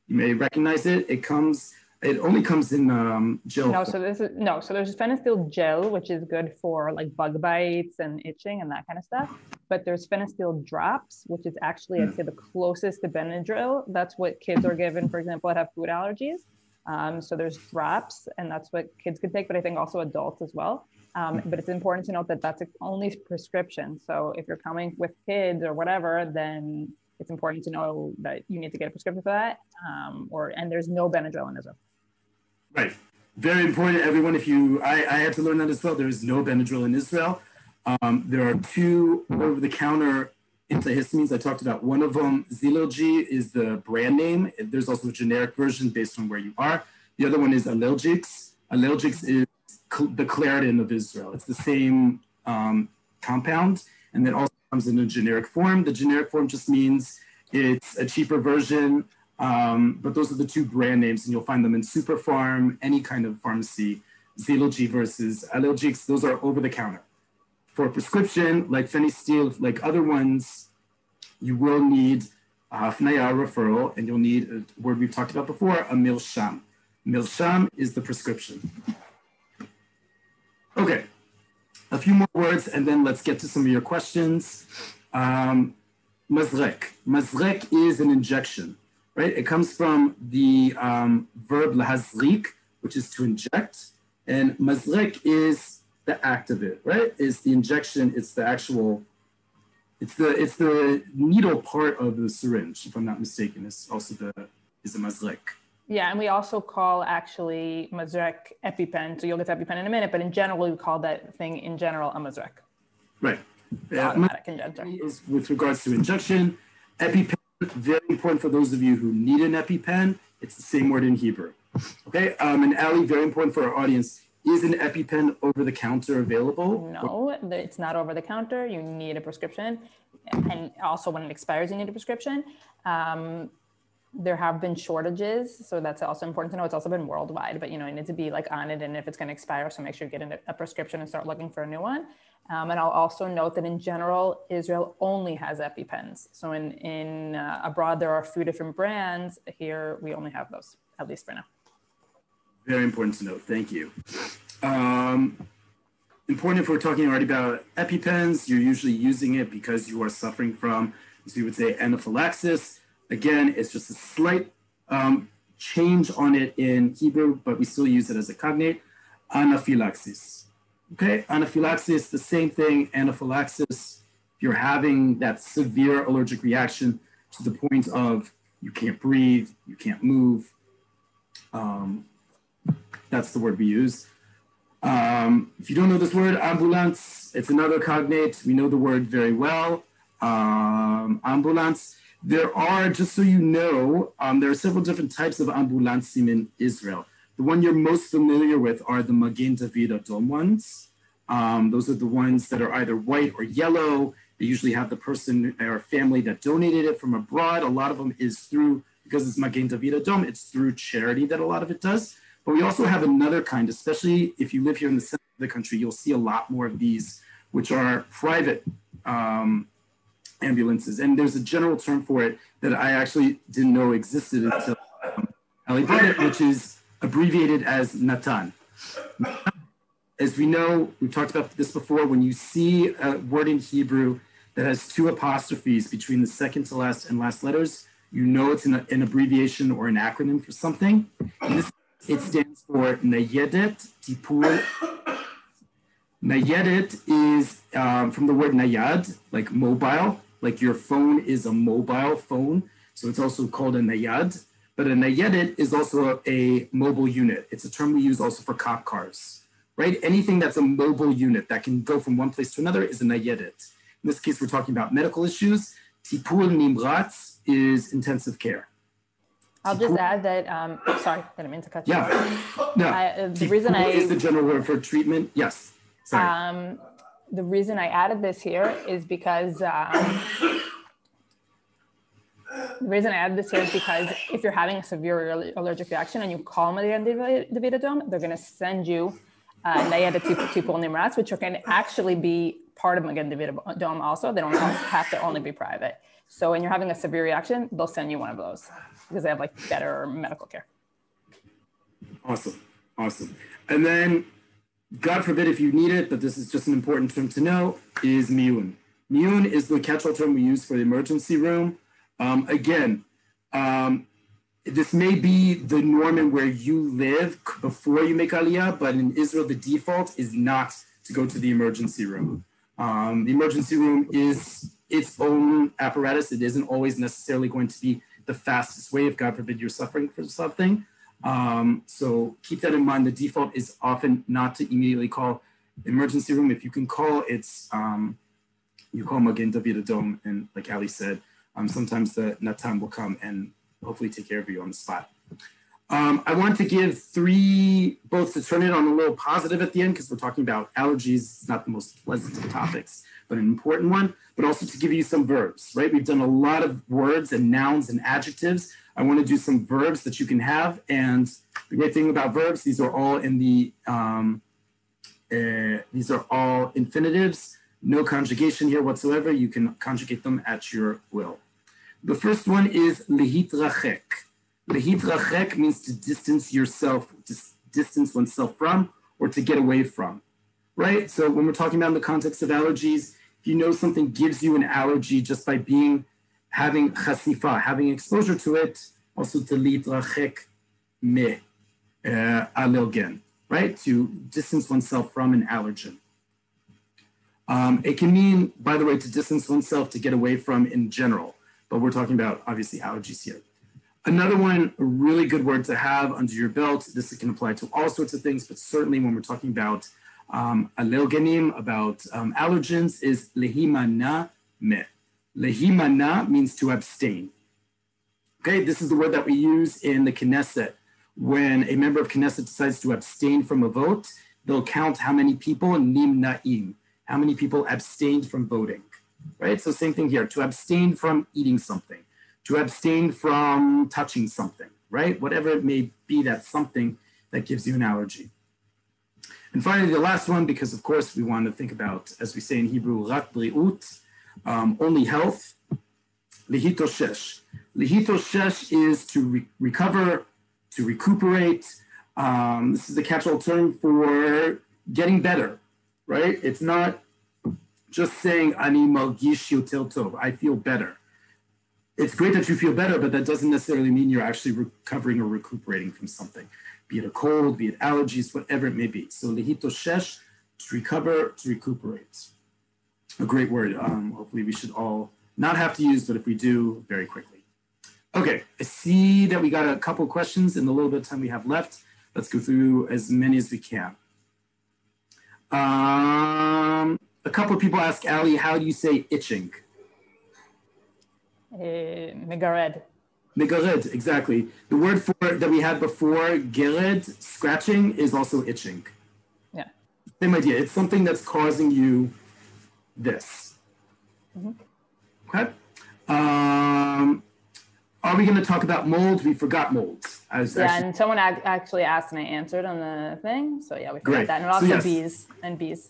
Speaker 1: You may recognize it. It only comes in gel.
Speaker 3: So there's Fenistil gel, which is good for like bug bites and itching and that kind of stuff. But there's Fenistil drops, which is actually, I'd say, the closest to Benadryl. That's what kids are given, for example, that have food allergies. So there's drops, and that's what kids could take, but I think also adults as well. But it's important to note that that's only prescription. So if you're coming with kids or whatever, then it's important to know that you need to get a prescription for that, and there's no Benadryl in Israel.
Speaker 1: Right. Very important, everyone. I had to learn that as well. There is no Benadryl in Israel. There are 2 over-the-counter antihistamines I talked about. One of them, Allergy, is the brand name. There's also a generic version based on where you are. The other one is Allergix. Allergix is the Claritin of Israel. It's the same compound, and then also comes in a generic form. The generic form just means it's a cheaper version, but those are the 2 brand names, and you'll find them in Superfarm, any kind of pharmacy. Allergy versus Allergix, those are over the counter. For prescription, like Fenistil, like other ones, you will need a hafnaya referral, and you'll need a word we've talked about before, a milsham. Milsham is the prescription. Okay, a few more words, and then let's get to some of your questions. Mazrek. Mazrek is an injection, right? It comes from the verb lahazrik, which is to inject, and mazrek is the act of it, right? It's the injection, it's the actual, it's the needle part of the syringe, if I'm not mistaken. It's also is a mazrek.
Speaker 3: Yeah, and we also call actually mazrek EpiPen. So you'll get to EpiPen in a minute, but in general, we call that thing in general a mazrek.
Speaker 1: Right.
Speaker 3: Automatic injector.
Speaker 1: Is with regards to injection. EpiPen, very important for those of you who need an EpiPen. It's the same word in Hebrew. Okay, and Ali, very important for our audience. Is an EpiPen over the counter available?
Speaker 3: No, it's not over the counter. You need a prescription. And also when it expires, you need a prescription. There have been shortages. So that's also important to know. It's also been worldwide, but you know, you need to be like on it and if it's going to expire. So make sure you get a prescription and start looking for a new one. And I'll also note that in general, Israel only has EpiPens. So in abroad, there are a few different brands. Here, we only have those, at least for now.
Speaker 1: Very important to note. Thank you. Important if we're talking already about EpiPens, you're usually using it because you are suffering from, as we would say, anaphylaxis. Again, it's just a slight change on it in Hebrew, but we still use it as a cognate, anaphylaxis. Okay, anaphylaxis, the same thing, anaphylaxis. If you're having that severe allergic reaction to the point of you can't breathe, you can't move, that's the word we use. If you don't know this word, ambulance, it's another cognate. We know the word very well, ambulance. There are, just so you know, there are several different types of ambulancim in Israel. The one you're most familiar with are the Magen David Adom ones. Those are the ones that are either white or yellow. They usually have the person or family that donated it from abroad. A lot of them is through, because it's Magen David Adom, it's through charity that a lot of it does. But we also have another kind, especially if you live here in the center of the country, you'll see a lot more of these, which are private ambulances. And there's a general term for it that I actually didn't know existed until Ali brought it, which is abbreviated as Natan. As we know, we've talked about this before, when you see a word in Hebrew that has two apostrophes between the second to last and last letters, you know it's an abbreviation or an acronym for something. It stands for Nayedet Tipul. Nayedet is from the word Nayad, like mobile, like your phone is a mobile phone. So it's also called a Nayad. But a Nayedet is also a mobile unit. It's a term we use also for cop cars, right? Anything that's a mobile unit that can go from one place to another is a Nayedet. In this case, we're talking about medical issues. Tipul Nimratz is intensive care.
Speaker 3: I'll just add that, sorry, didn't mean to cut you off.
Speaker 1: No,
Speaker 3: the reason
Speaker 1: is the general word for treatment. Yes, sorry.
Speaker 3: The reason I added this here is because, if you're having a severe allergic reaction and you call Magen David Adom, they're going to send you Nayedet Tipul Nimratz, which can actually be part of Magen David Adom also. They don't have to only be private. So when you're having a severe reaction, they'll send you one of those because they have like better medical care.
Speaker 1: Awesome. And then, God forbid if you need it, but this is just an important term to know, is miyun. Miyun is the catch-all term we use for the emergency room. This may be the norm in where you live before you make Aliyah, but in Israel, the default is not to go to the emergency room. The emergency room is its own apparatus. It isn't always necessarily going to be the fastest way if, God forbid, you're suffering for something. So keep that in mind. The default is often not to immediately call emergency room. If you can call, it's you call Magen David Adom, and like Ali said, sometimes the Natan will come and hopefully take care of you on the spot. I want to give three, both to turn it on a little positive at the end, because we're talking about allergies. It's not the most pleasant of topics, but an important one, but also to give you some verbs, right? We've done a lot of words and nouns and adjectives. I want to do some verbs that you can have. And the great thing about verbs, these are all in the, these are all infinitives, no conjugation here whatsoever. You can conjugate them at your will. The first one is lehitrachek. Lehitrachek means to distance yourself, to distance oneself from, or to get away from, right? So when we're talking about in the context of allergies, if you know something gives you an allergy just by having chasifa, having exposure to it, also to litrachek me allergen, right? To distance oneself from an allergen. It can mean, by the way, to distance oneself, to get away from in general, but we're talking about obviously allergies here. Another one, a really good word to have under your belt. This can apply to all sorts of things, but certainly when we're talking about Allergenim, about allergens, is lehimana me. Lehimana means to abstain. Okay, this is the word that we use in the Knesset. When a member of Knesset decides to abstain from a vote, they'll count how many people, nimna'im, how many people abstained from voting, right? So same thing here, to abstain from eating something, to abstain from touching something, right? Whatever it may be, that's something that gives you an allergy. And finally, the last one, because of course we want to think about, as we say in Hebrew, rak bri'ut, only health, lehitoshesh. Lehitoshesh is to recover, to recuperate. This is a catch-all term for getting better, right? It's not just saying, ani margish yoter tov, I feel better. It's great that you feel better, but that doesn't necessarily mean you're actually recovering or recuperating from something, be it a cold, be it allergies, whatever it may be. So lehitoshesh, to recover, to recuperate. A great word. Hopefully we should all not have to use, but if we do, very quickly. Okay, I see that we got a couple questions in the little bit of time we have left. Let's go through as many as we can. A couple of people ask Ali, how do you say itching?
Speaker 3: Megared.
Speaker 1: Megared, exactly. The word for that we had before, gered, scratching, is also itching.
Speaker 3: Yeah.
Speaker 1: Same idea. It's something that's causing you this. Mm-hmm. Okay. Are we going to talk about mold? We forgot mold.
Speaker 3: And someone actually asked and I answered on the thing. So yeah, we forgot that. And also so, yes. bees.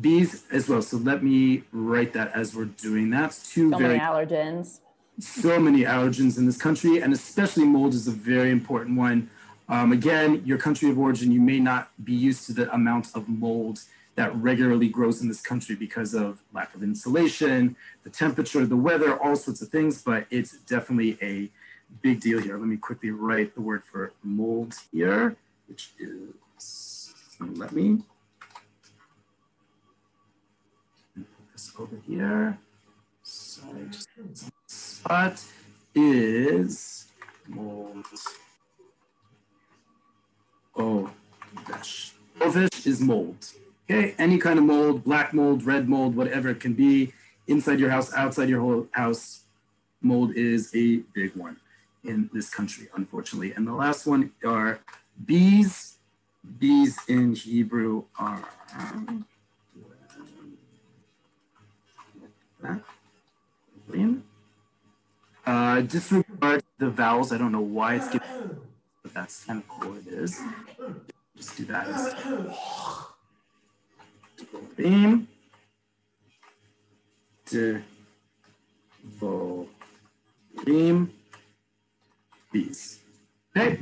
Speaker 1: Bees as well. So let me write that as we're doing that. So
Speaker 3: many allergens.
Speaker 1: So many allergens in this country, and especially mold is a very important one. Again, your country of origin, you may not be used to the amount of mold that regularly grows in this country because of lack of insulation, the temperature, the weather, all sorts of things, but it's definitely a big deal here. Let me quickly write the word for mold here, which is, let me put this over here. Sorry, just spot is mold. Oh, gosh. Ovish is mold. Okay, any kind of mold, black mold, red mold, whatever it can be, inside your house, outside your whole house, mold is a big one in this country, unfortunately. And the last one are bees. Bees in Hebrew are disregard the vowels. I don't know why it's given, but that's kind of cool it is. Just do that instead. Beam, beam, bees. Okay,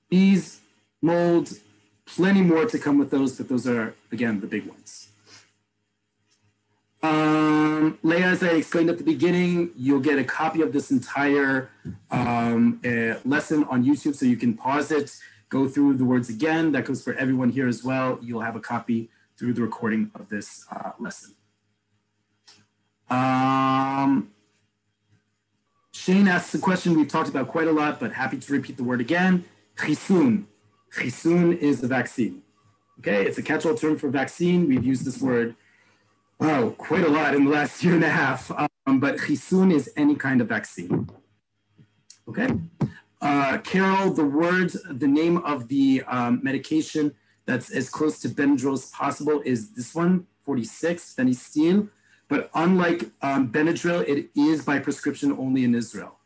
Speaker 1: bees, mold, plenty more to come with those, but those are, again, the big ones. Leah, as I explained at the beginning, you'll get a copy of this entire lesson on YouTube, so you can pause it, go through the words again. That goes for everyone here as well. You'll have a copy through the recording of this lesson. Shane asks a question we've talked about quite a lot, but happy to repeat the word again. Chisun. Chisun is a vaccine. Okay, it's a catch-all term for vaccine. We've used this word, quite a lot in the last year and a half, but chisun is any kind of vaccine. Okay. Carol, the name of the medication that's as close to Benadryl as possible is this one, 46, Fenistil. But unlike Benadryl, it is by prescription only in Israel,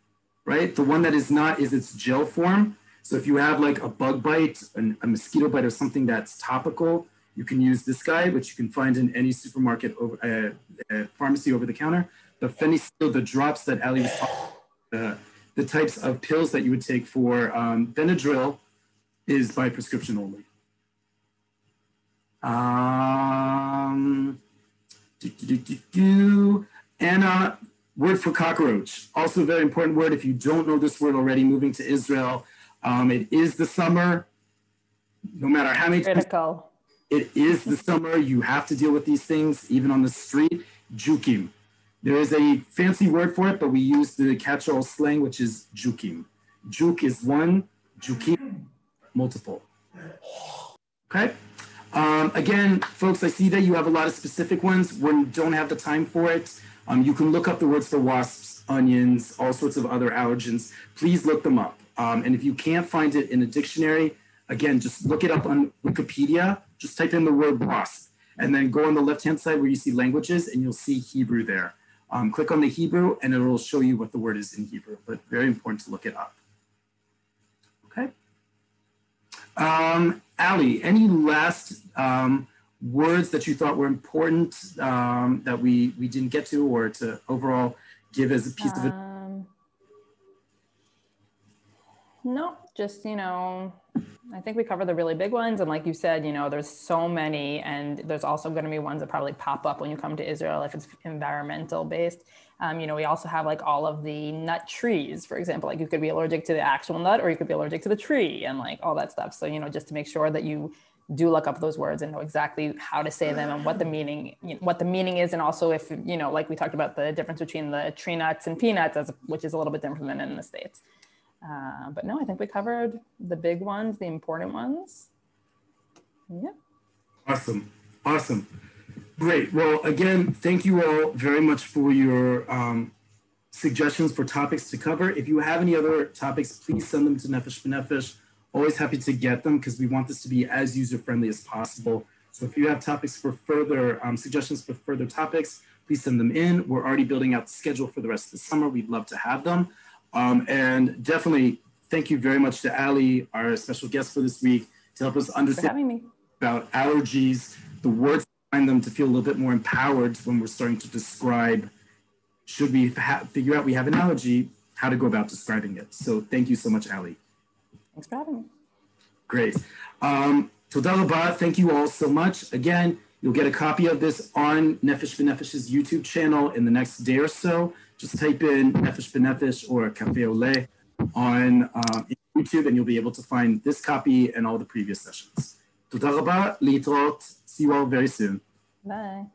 Speaker 1: right? The one that is not is its gel form. So if you have like a bug bite, a mosquito bite or something that's topical, you can use this guy, which you can find in any supermarket, pharmacy over the counter. The Fenistil, the drops that Ali was talking about, the types of pills that you would take for Benadryl is by prescription only. Anna, word for cockroach. Also a very important word. If you don't know this word already, moving to Israel, it is the summer. No matter how many times it is the summer, you have to deal with these things, even on the street. Jukim. There is a fancy word for it, but we use the catch-all slang, which is jukim. Juk is one, jukim, multiple. Okay? Again, folks, I see that you have a lot of specific ones. We don't have the time for it. You can look up the words for wasps, onions, all sorts of other allergens. Please look them up. And if you can't find it in a dictionary, again, just look it up on Wikipedia. Just type in the word wasp and then go on the left-hand side where you see languages and you'll see Hebrew there. Click on the Hebrew and it will show you what the word is in Hebrew, but very important to look it up. Okay. Ali, any last words that you thought were important that we didn't get to, or to overall give as a piece of it?
Speaker 3: No, just, you know, I think we covered the really big ones. And like you said, you know, there's so many, and there's also going to be ones that probably pop up when you come to Israel if it's environmental based. You know, we also have like all of the nut trees, for example, like you could be allergic to the actual nut or you could be allergic to the tree and like all that stuff. So, you know, just to make sure that you do look up those words and know exactly how to say them and what the meaning, is. And also if, you know, like we talked about the difference between the tree nuts and peanuts, which is a little bit different than in the States. But no, I think we covered the big ones, the important ones. Yeah.
Speaker 1: Awesome. Awesome. Great. Well, again, thank you all very much for your suggestions for topics to cover. If you have any other topics, please send them to Nefesh B'Nefesh. Always happy to get them because we want this to be as user-friendly as possible. So if you have topics for further, suggestions for further topics, please send them in. We're already building out the schedule for the rest of the summer. We'd love to have them. And definitely thank you very much to Ali, our special guest for this week, to help us understand about allergies, the words behind them, to feel a little bit more empowered when we're starting to describe, should we figure out we have an allergy, how to go about describing it. So thank you so much, Ali.
Speaker 3: Thanks for having me.
Speaker 1: Great. Toda rabah, thank you all so much. Again, you'll get a copy of this on Nefesh B'Nefesh's YouTube channel in the next day or so. Just type in Nefesh B'Nefesh or Cafe Oleh on YouTube and you'll be able to find this copy and all the previous sessions. Toda rabah, litrot. See you all very soon.
Speaker 3: Bye.